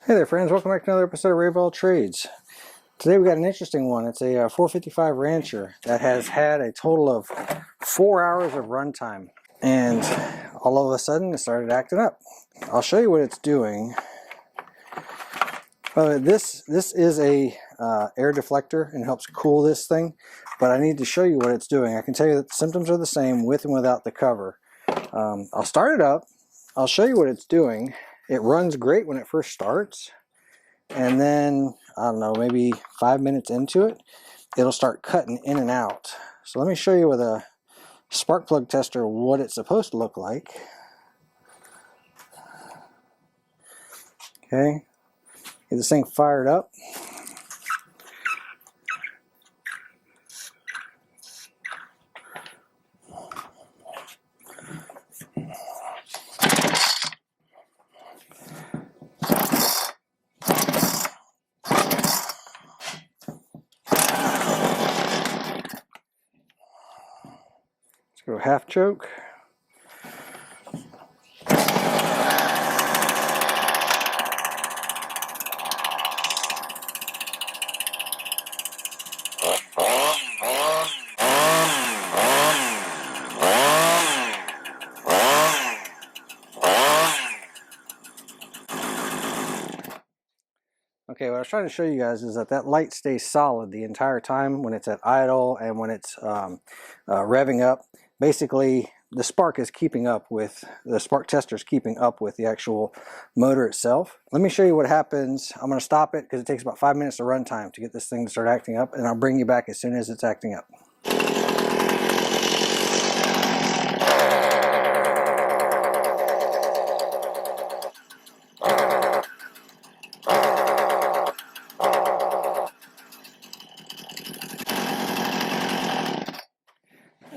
Hey there friends, welcome back to another episode of Rave All Trades. Today we got an interesting one. It's a 455 Rancher that has had a total of 4 hours of runtime, and all of a sudden it started acting up. I'll show you what it's doing. This is a air deflector and helps cool this thing, but I need to show you what it's doing. I can tell you that the symptoms are the same with and without the cover. I'll start it up. I'll show you what it's doing. It runs great when it first starts, and then, I don't know, maybe 5 minutes into it, it'll start cutting in and out. So let me show you with a spark plug tester what it's supposed to look like. Okay, get this thing fired up. Let's go half choke. Okay, what I was trying to show you guys is that that light stays solid the entire time when it's at idle and when it's revving up. Basically, the spark is keeping up with, the spark tester is keeping up with the actual motor itself. Let me show you what happens. I'm going to stop it because it takes about 5 minutes to run time to get this thing to start acting up, and I'll bring you back as soon as it's acting up.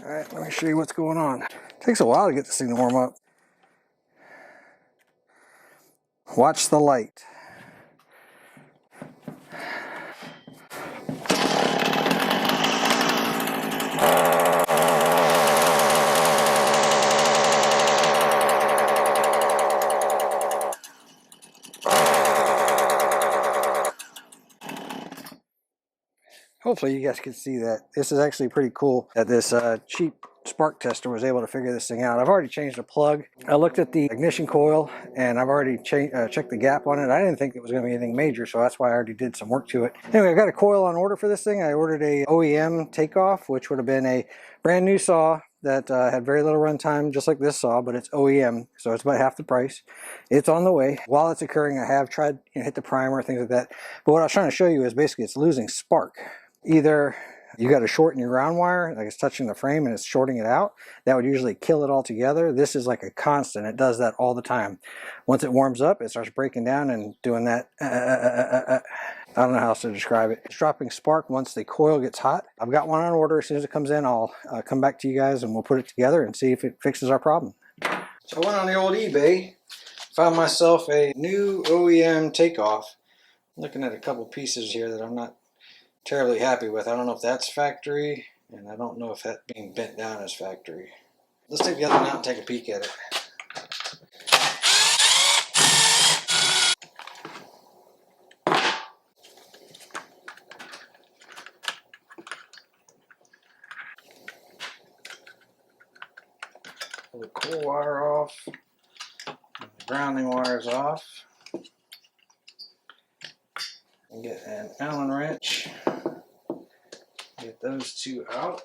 Alright, let me show you what's going on. It takes a while to get this thing to warm up. Watch the light. Hopefully you guys can see that. This is actually pretty cool that this cheap spark tester was able to figure this thing out. I've already changed the plug. I looked at the ignition coil and I've already checked the gap on it. I didn't think it was going to be anything major, so that's why I already did some work to it. Anyway, I got a coil on order for this thing. I ordered a OEM takeoff, which would have been a brand new saw that had very little runtime, just like this saw, but it's OEM, so it's about half the price. It's on the way. While it's occurring, I have tried to hit the primer, things like that. But what I was trying to show you is basically it's losing spark. Either you got a short in your ground wire, like it's touching the frame and it's shorting it out. That would usually kill it altogether. This is like a constant. It does that all the time. Once it warms up, it starts breaking down and doing that. I don't know how else to describe it. It's dropping spark once the coil gets hot. I've got one on order. As soon as it comes in, I'll come back to you guys and we'll put it together and see if it fixes our problem. So I went on the old eBay, found myself a new OEM takeoff. I'm looking at a couple pieces here that I'm not terribly happy with. I don't know if that's factory, and I don't know if that being bent down is factory. Let's take the other one out and take a peek at it. Pull the coil wire off, and the grounding wires off, and get an Allen wrench. Get those two out.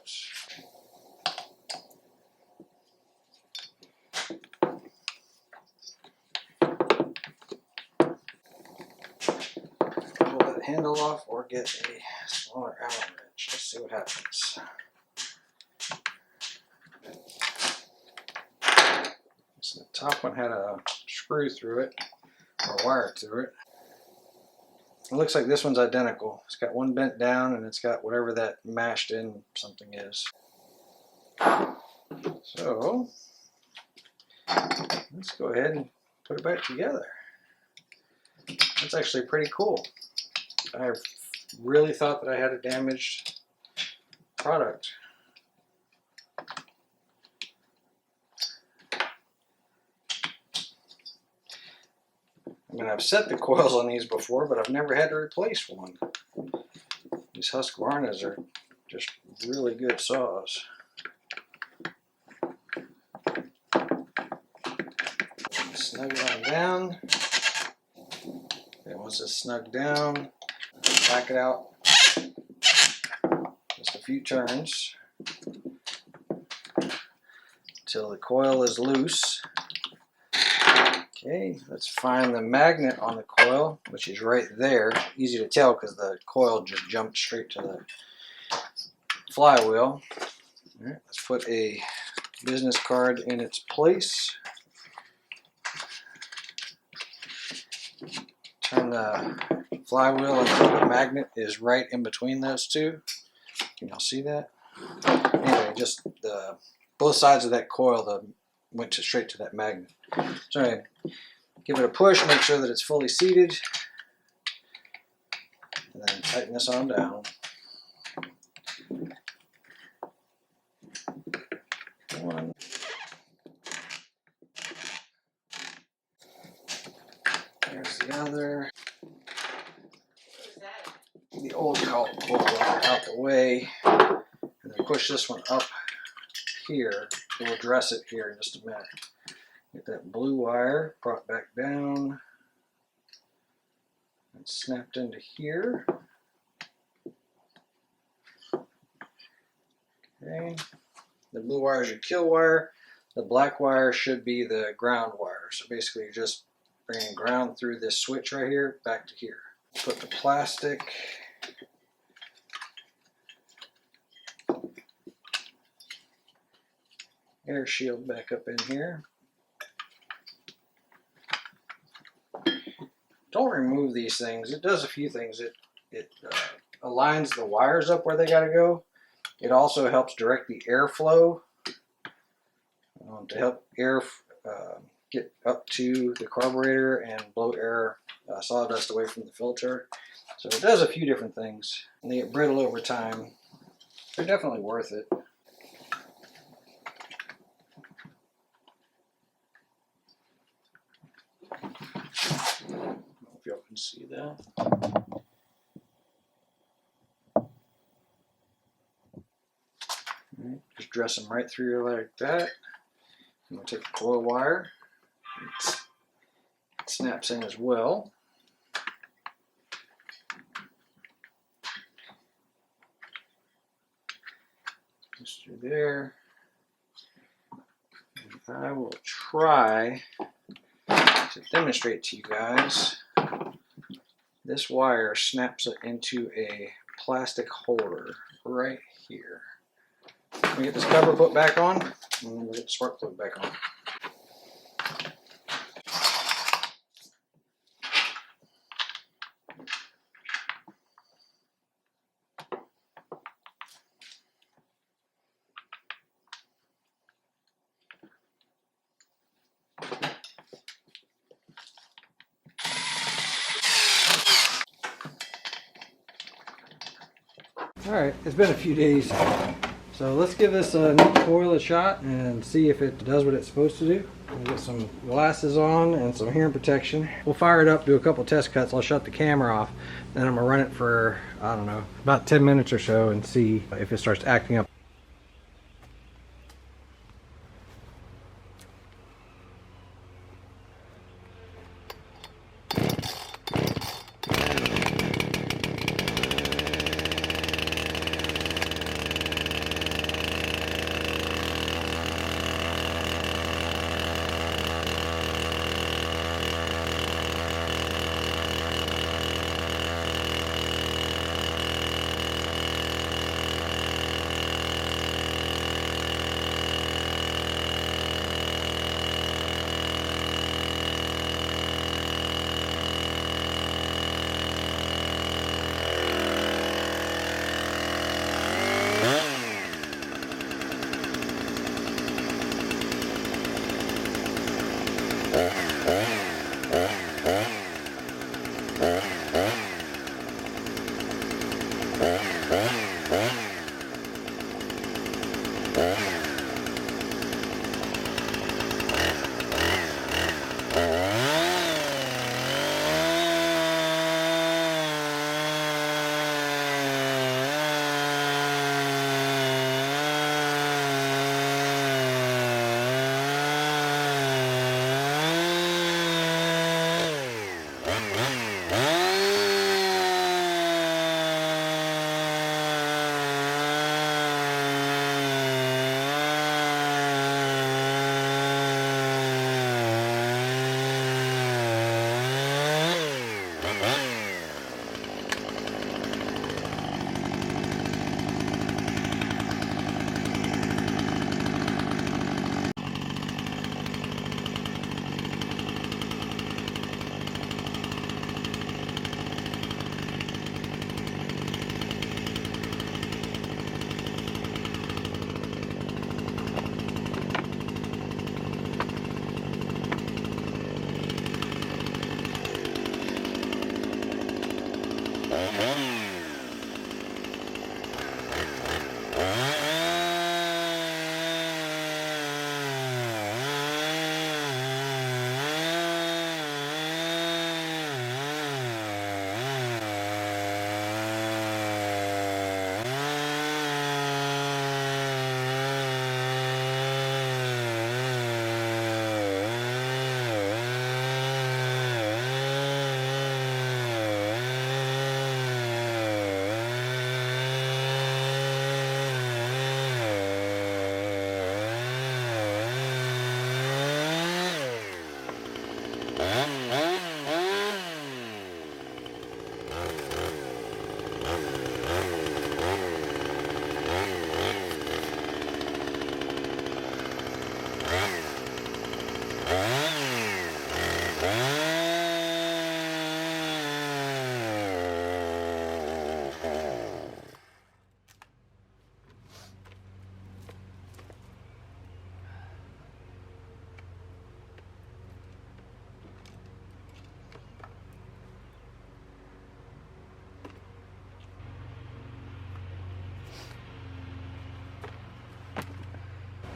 Pull that handle off or get a smaller Allen wrench. Let's see what happens. So the top one had a screw through it, or wire through it. It looks like this one's identical. It's got one bent down and it's got whatever that mashed in something is. So let's go ahead and put it back together. That's actually pretty cool. I really thought that I had a damaged product. I'm going And I've set the coils on these before, but I've never had to replace one. These Husqvarnas are just really good saws. Snug it on down. And once it's snugged down, back it out just a few turns until the coil is loose. Okay, let's find the magnet on the coil, which is right there. Easy to tell because the coil just jumped straight to the flywheel. All right, let's put a business card in its place. Turn the flywheel until the magnet is right in between those two. Can y'all see that? Anyway, just both sides of that coil went straight to that magnet. So anyway, give it a push, make sure that it's fully seated, and then tighten this on down. One. There's the other. The old coil out the way, and then push this one up here. We'll address it here in just a minute. Get that blue wire brought back down and snapped into here. Okay. The blue wire is your kill wire. The black wire should be the ground wire. So basically you're just bringing ground through this switch right here back to here. Put the plastic air shield back up in here. Don't remove these things. It does a few things. It aligns the wires up where they got to go. It also helps direct the airflow to help air get up to the carburetor and blow air sawdust away from the filter. So it does a few different things, and they get brittle over time. They're definitely worth it. I don't know if y'all can see that. Right, just dress them right through like that. And we'll take the coil wire. It snaps in as well. Just through there. And I will try to demonstrate to you guys. This wire snaps it into a plastic holder right here. We get this cover put back on, and then we'll get the spark plug back on. Alright, it's been a few days, so let's give this new coil a shot and see if it does what it's supposed to do. We'll get some glasses on and some hearing protection. We'll fire it up, do a couple test cuts. I'll shut the camera off, then I'm going to run it for, I don't know, about 10 minutes or so and see if it starts acting up.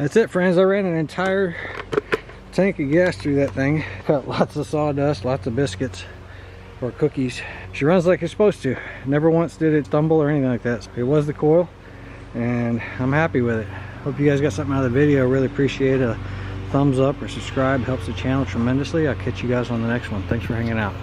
That's it, friends. I ran an entire tank of gas through that thing. Cut lots of sawdust, lots of biscuits or cookies. She runs like it's supposed to. Never once did it stumble or anything like that. It was the coil, and I'm happy with it. Hope you guys got something out of the video. Really appreciate a thumbs up or subscribe. Helps the channel tremendously. I'll catch you guys on the next one. Thanks for hanging out.